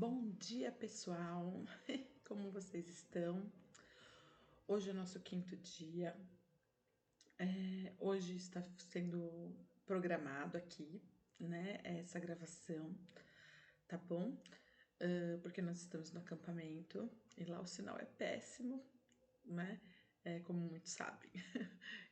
Bom dia, pessoal! Como vocês estão? Hoje é o nosso quinto dia. Hoje está sendo programado aqui, né? Essa gravação, tá bom? Porque nós estamos no acampamento e lá o sinal é péssimo, né? Como muitos sabem.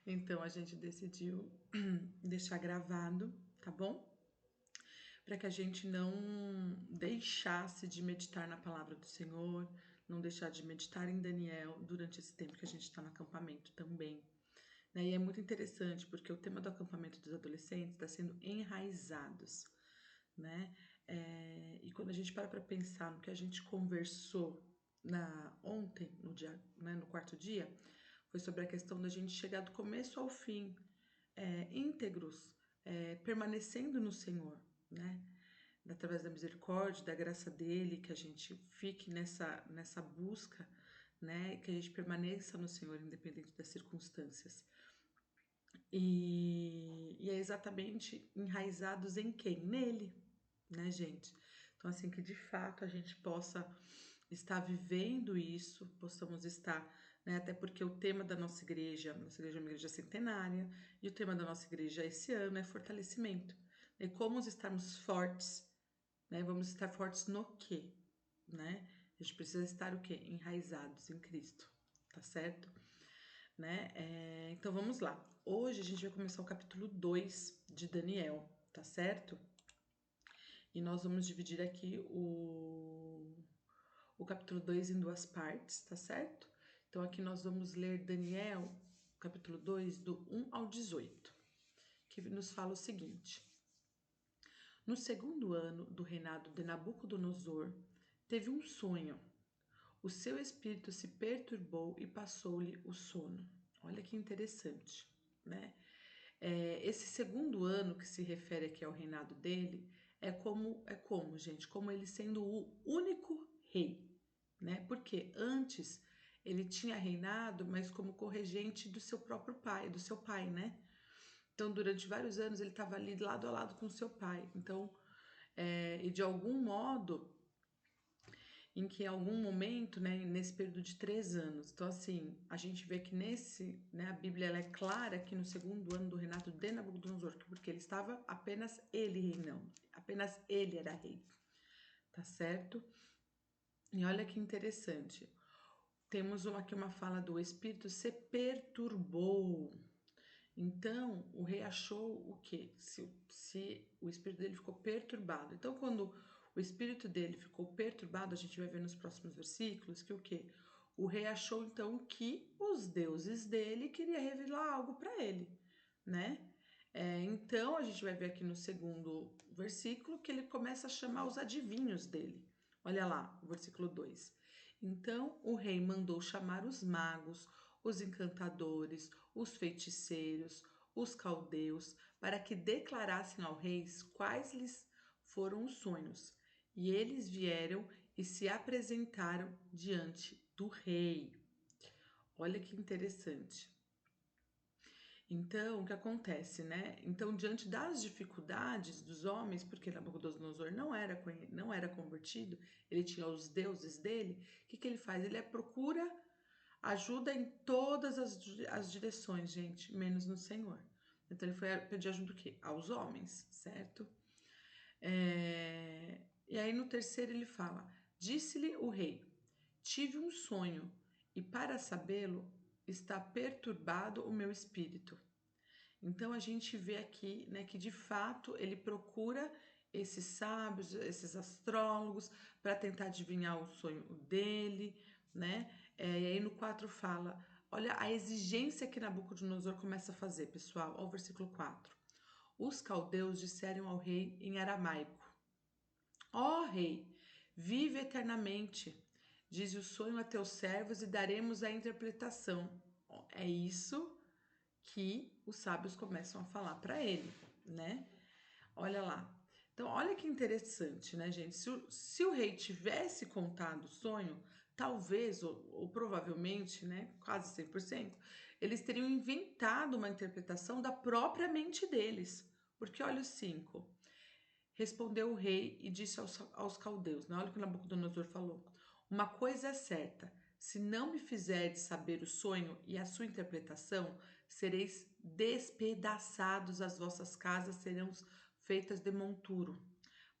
Então a gente decidiu deixar gravado, tá bom? Para que a gente não deixasse de meditar na palavra do Senhor, não deixar de meditar em Daniel durante esse tempo que a gente está no acampamento também. E é muito interessante porque o tema do acampamento dos adolescentes está sendo enraizados, né? E quando a gente para pensar no que a gente conversou ontem, no dia, né, no quarto dia, foi sobre a questão da gente chegar do começo ao fim, íntegros, permanecendo no Senhor, né? Através da misericórdia, da graça dele, que a gente fique nessa busca, né? Que a gente permaneça no Senhor, independente das circunstâncias. E é exatamente enraizados em quem? Nele, né, gente? Então, assim, que de fato a gente possa estar vivendo isso, possamos estar, né? Até porque o tema da nossa igreja é uma igreja centenária, e o tema da nossa igreja esse ano é fortalecimento. E como estarmos fortes, né? Vamos estar fortes no quê, né? A gente precisa estar o quê? Enraizados em Cristo, tá certo? Né? Então vamos lá. Hoje a gente vai começar o capítulo 2 de Daniel, tá certo? E nós vamos dividir aqui o capítulo 2 em duas partes, tá certo? Então aqui nós vamos ler Daniel, capítulo 2, do 1 ao 18, que nos fala o seguinte: No segundo ano do reinado de Nabucodonosor, teve um sonho. O seu espírito se perturbou e passou-lhe o sono. Olha que interessante, né? Esse segundo ano que se refere aqui ao reinado dele é como, gente, como ele sendo o único rei, né? Porque antes ele tinha reinado, mas como corregente do seu próprio pai, do seu pai, né? Então, durante vários anos ele estava ali lado a lado com seu pai. Então, e de algum modo, em algum momento, né, nesse período de 3 anos. Então, assim, a gente vê que a Bíblia ela é clara que no segundo ano do reinado de Nabucodonosor, porque ele estava apenas ele reinando, apenas ele era rei, tá certo? E olha que interessante, temos aqui uma fala do Espírito se perturbou. Então, o rei achou o quê? Se o espírito dele ficou perturbado. Então, quando o espírito dele ficou perturbado, a gente vai ver nos próximos versículos que o quê? O rei achou então que os deuses dele queriam revelar algo para ele, né? Então, a gente vai ver aqui no segundo versículo que ele começa a chamar os adivinhos dele. Olha lá, o versículo 2. Então, o rei mandou chamar os magos, os encantadores, os feiticeiros, os caldeus, para que declarassem ao rei quais lhes foram os sonhos. E eles vieram e se apresentaram diante do rei. Olha que interessante. Então, o que acontece, né? Então, diante das dificuldades dos homens, porque Nabucodonosor não era convertido, ele tinha os deuses dele, o que ele faz? Ele procura ajuda em todas as direções, gente, menos no Senhor. Então, ele foi pedir ajuda o quê? Aos homens, certo? E aí, no terceiro, ele fala: Disse-lhe o rei: Tive um sonho, e para sabê-lo, está perturbado o meu espírito. Então a gente vê aqui, né, que de fato ele procura esses sábios, esses astrólogos para tentar adivinhar o sonho dele, né? E aí no 4 fala, olha a exigência que Nabucodonosor começa a fazer, pessoal, ao versículo 4. Os caldeus disseram ao rei em aramaico: Ó rei, vive eternamente. Diz o sonho a teus servos e daremos a interpretação. É isso que os sábios começam a falar para ele, né? Olha lá. Então, olha que interessante, né, gente? Se o rei tivesse contado o sonho, talvez, ou provavelmente, né, quase 100%, eles teriam inventado uma interpretação da própria mente deles. Porque olha o 5. Respondeu o rei e disse aos caldeus, né? Olha o que Nabucodonosor falou. Uma coisa é certa, se não me fizerdes saber o sonho e a sua interpretação, sereis despedaçados, as vossas casas serão feitas de monturo.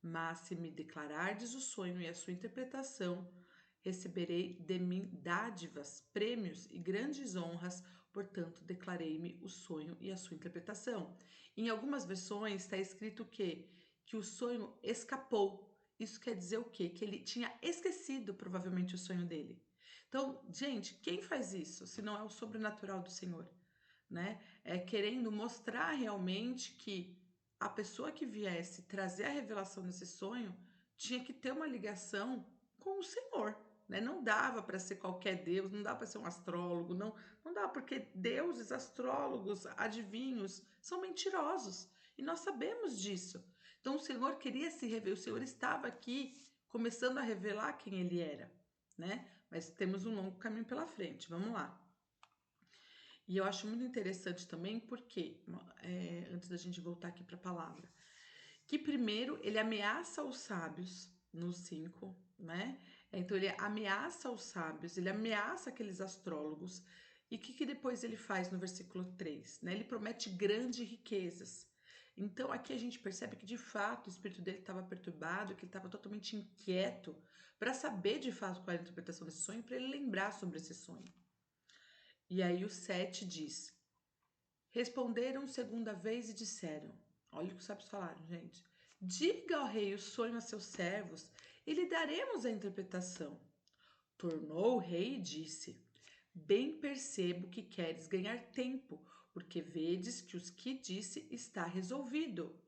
Mas se me declarardes o sonho e a sua interpretação, receberei de mim dádivas, prêmios e grandes honras, portanto, declarei-me o sonho e a sua interpretação. Em algumas versões está escrito que o sonho escapou. Isso quer dizer o quê? Que ele tinha esquecido provavelmente o sonho dele. Então, gente, quem faz isso se não é o sobrenatural do Senhor, né? É querendo mostrar realmente que a pessoa que viesse trazer a revelação desse sonho tinha que ter uma ligação com o Senhor, né? Não dava para ser qualquer Deus, não dava para ser um astrólogo, não dá, porque deuses, astrólogos, adivinhos são mentirosos e nós sabemos disso. Então o Senhor queria se revelar, o Senhor estava aqui começando a revelar quem ele era, né? Mas temos um longo caminho pela frente, vamos lá. E eu acho muito interessante também, porque, antes da gente voltar aqui para a palavra, que primeiro ele ameaça os sábios no 5, né? Então ele ameaça os sábios, ele ameaça aqueles astrólogos. E o que depois ele faz no versículo 3? Né? Ele promete grandes riquezas. Então aqui a gente percebe que de fato o espírito dele estava perturbado, que ele estava totalmente inquieto para saber de fato qual era a interpretação desse sonho, para ele lembrar sobre esse sonho. E aí o 7 diz: responderam segunda vez e disseram, olha o que os sábios falaram, gente. Diga ao rei o sonho a seus servos e lhe daremos a interpretação. Tornou o rei e disse: bem percebo que queres ganhar tempo, porque vedes que os que disse está resolvido.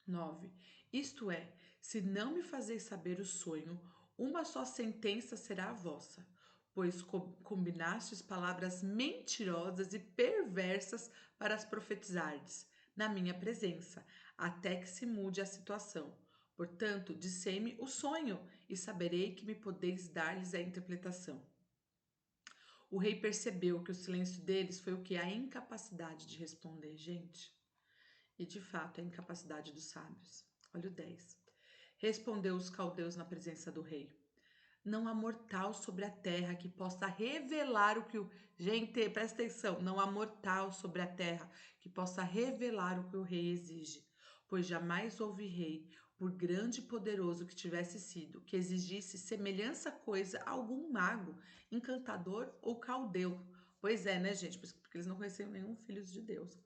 9. Isto é, se não me fazeis saber o sonho, uma só sentença será a vossa, pois combinastes palavras mentirosas e perversas para as profetizardes, na minha presença, até que se mude a situação. Portanto, dissei-me o sonho, e saberei que me podeis dar-lhes a interpretação. O rei percebeu que o silêncio deles foi o que? A incapacidade de responder, gente. E de fato, a incapacidade dos sábios. Olha o 10. Respondeu os caldeus na presença do rei: não há mortal sobre a terra que possa revelar o que o... Gente, presta atenção. Não há mortal sobre a terra que possa revelar o que o rei exige. Pois jamais houve rei, por grande e poderoso que tivesse sido, que exigisse semelhança coisa a algum mago, encantador ou caldeu. Pois é, né, gente? Porque eles não conheciam nenhum filho de Deus.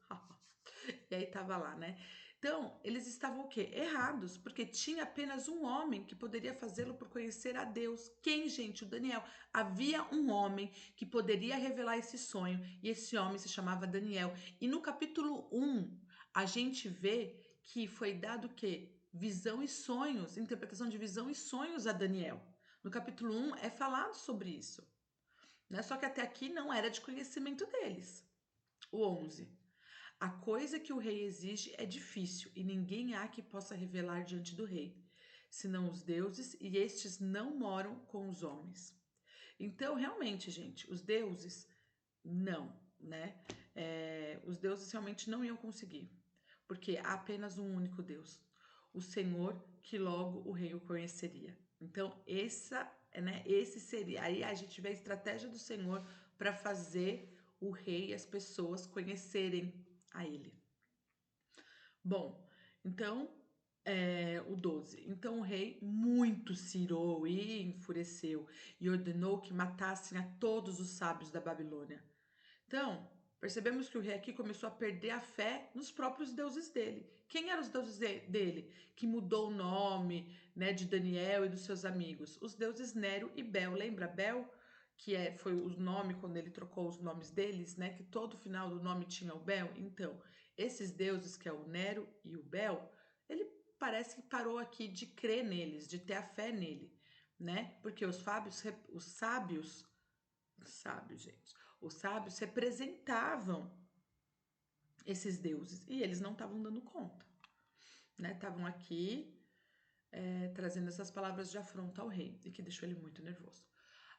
E aí tava lá, né? Então, eles estavam o quê? Errados, porque tinha apenas um homem que poderia fazê-lo por conhecer a Deus. Quem, gente? O Daniel. Havia um homem que poderia revelar esse sonho, e esse homem se chamava Daniel. E no capítulo 1, a gente vê que foi dado o quê? Visão e sonhos, interpretação de visão e sonhos a Daniel. No capítulo 1 é falado sobre isso. Né? Só que até aqui não era de conhecimento deles. O 11. A coisa que o rei exige é difícil, e ninguém há que possa revelar diante do rei, senão os deuses, e estes não moram com os homens. Então, realmente, gente, os deuses não, né? Os deuses realmente não iam conseguir, porque há apenas um único Deus, o Senhor, que logo o rei o conheceria. Então, esse seria. Aí a gente vê a estratégia do Senhor para fazer o rei e as pessoas conhecerem a ele. Bom, então, o 12. Então o rei muito se irou e enfureceu e ordenou que matassem a todos os sábios da Babilônia. Então, percebemos que o rei aqui começou a perder a fé nos próprios deuses dele. Quem eram os deuses dele? Que mudou o nome, né, de Daniel e dos seus amigos. Os deuses Nero e Bel. Lembra Bel? Que foi o nome quando ele trocou os nomes deles, né? Que todo final do nome tinha o Bel. Então, esses deuses, que é o Nero e o Bel, ele parece que parou aqui de crer neles, de ter a fé nele, né? Porque os sábios, gente, os sábios representavam esses deuses e eles não estavam dando conta, né? Estavam aqui trazendo essas palavras de afronta ao rei e que deixou ele muito nervoso.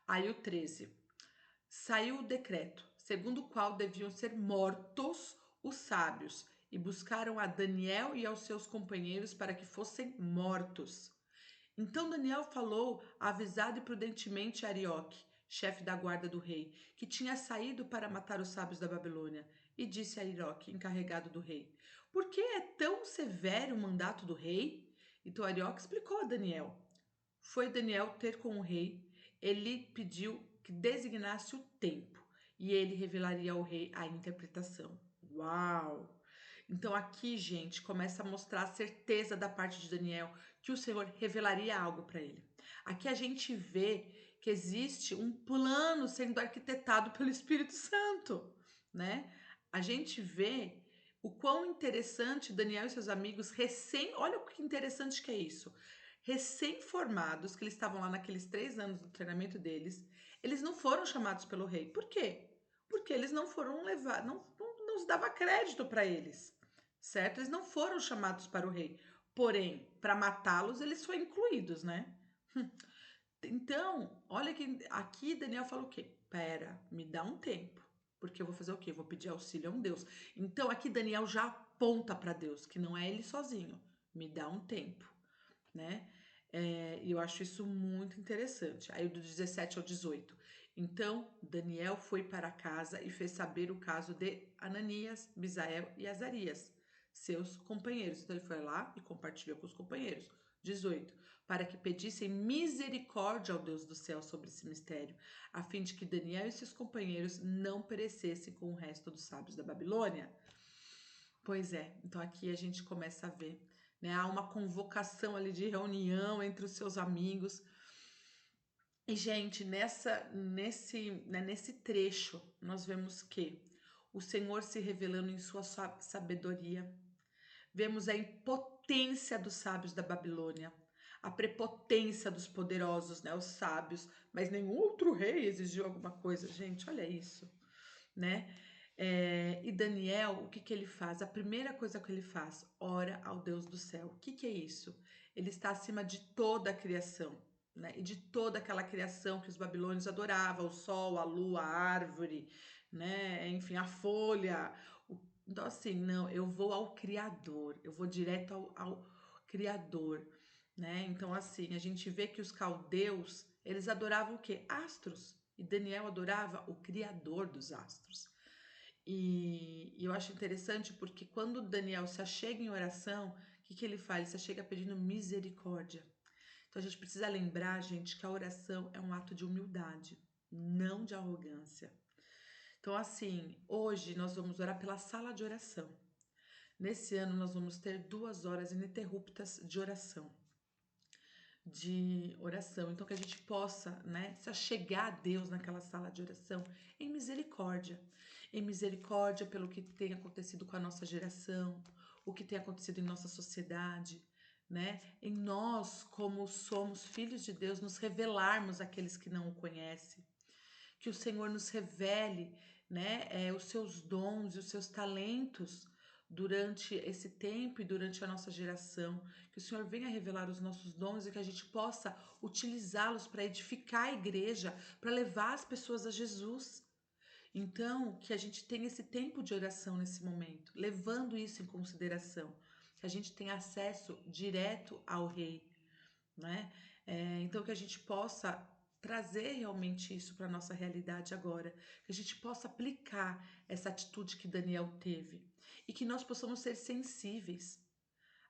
Aí o 13. Saiu o decreto, segundo o qual deviam ser mortos os sábios e buscaram a Daniel e aos seus companheiros para que fossem mortos. Então Daniel falou avisado e prudentemente a Arioque, chefe da guarda do rei, que tinha saído para matar os sábios da Babilônia, e disse a Arioque, encarregado do rei: Por que é tão severo o mandato do rei? Então Arioque explicou a Daniel. Foi Daniel ter com o rei, ele pediu que designasse o tempo, e ele revelaria ao rei a interpretação. Uau! Então aqui, gente, começa a mostrar a certeza da parte de Daniel que o Senhor revelaria algo para ele. Aqui a gente vê que existe um plano sendo arquitetado pelo Espírito Santo, né? A gente vê o quão interessante Daniel e seus amigos olha o que interessante que é isso. Recém-formados, que eles estavam lá naqueles 3 anos do treinamento deles, eles não foram chamados pelo rei. Por quê? Porque eles não foram levados, não se dava crédito para eles, certo? Eles não foram chamados para o rei. Porém, para matá-los, eles foram incluídos, né? Então, olha que aqui Daniel fala o quê? Pera, me dá um tempo, porque eu vou fazer o quê? Eu vou pedir auxílio a um Deus. Então, aqui Daniel já aponta para Deus, que não é ele sozinho. Me dá um tempo, né? E eu acho isso muito interessante. Aí, do 17 ao 18. Então, Daniel foi para casa e fez saber o caso de Ananias, Misael e Azarias, seus companheiros. Então, ele foi lá e compartilhou com os companheiros. 18. Para que pedissem misericórdia ao Deus do céu sobre esse mistério, a fim de que Daniel e seus companheiros não perecessem com o resto dos sábios da Babilônia. Pois é, então aqui a gente começa a ver, né? Há uma convocação ali de reunião entre os seus amigos. E, gente, nesse trecho, nós vemos que o Senhor se revelando em sua sabedoria. Vemos a impotência dos sábios da Babilônia, a prepotência dos poderosos, né, os sábios, mas nenhum outro rei exigiu alguma coisa. Gente, olha isso, né? E Daniel, o que que ele faz? A primeira coisa que ele faz, ora ao Deus do céu. O que que é isso? Ele está acima de toda a criação, né? E de toda aquela criação que os babilônios adoravam, o sol, a lua, a árvore, né? Enfim, a folha. Então, assim, não, eu vou ao Criador, eu vou direto ao Criador, né? Então, assim, a gente vê que os caldeus, eles adoravam o quê? Astros. E Daniel adorava o Criador dos astros. E eu acho interessante porque quando Daniel se achega em oração, o que ele faz? Ele se achega pedindo misericórdia. Então a gente precisa lembrar, gente, que a oração é um ato de humildade, não de arrogância. Então, assim, hoje nós vamos orar pela sala de oração. Nesse ano nós vamos ter 2 horas ininterruptas de oração. Então que a gente possa, né, se achegar a Deus naquela sala de oração em misericórdia pelo que tem acontecido com a nossa geração, o que tem acontecido em nossa sociedade, né? Em nós, como somos filhos de Deus, nos revelarmos àqueles que não o conhecem, que o Senhor nos revele, né, os seus dons e os seus talentos durante esse tempo e durante a nossa geração, que o Senhor venha revelar os nossos dons e que a gente possa utilizá-los para edificar a igreja, para levar as pessoas a Jesus. Então, que a gente tenha esse tempo de oração nesse momento, levando isso em consideração, que a gente tenha acesso direto ao Rei, né? Então, que a gente possa trazer realmente isso para a nossa realidade agora, que a gente possa aplicar essa atitude que Daniel teve e que nós possamos ser sensíveis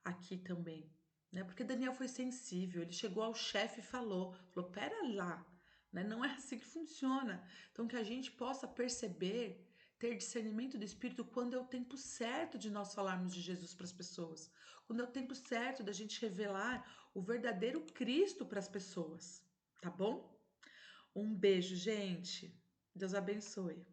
aqui também, né? Porque Daniel foi sensível, ele chegou ao chefe e falou, pera lá, né? Não é assim que funciona. Então que a gente possa perceber, ter discernimento do Espírito quando é o tempo certo de nós falarmos de Jesus para as pessoas, quando é o tempo certo da gente revelar o verdadeiro Cristo para as pessoas, tá bom? Um beijo, gente. Deus abençoe.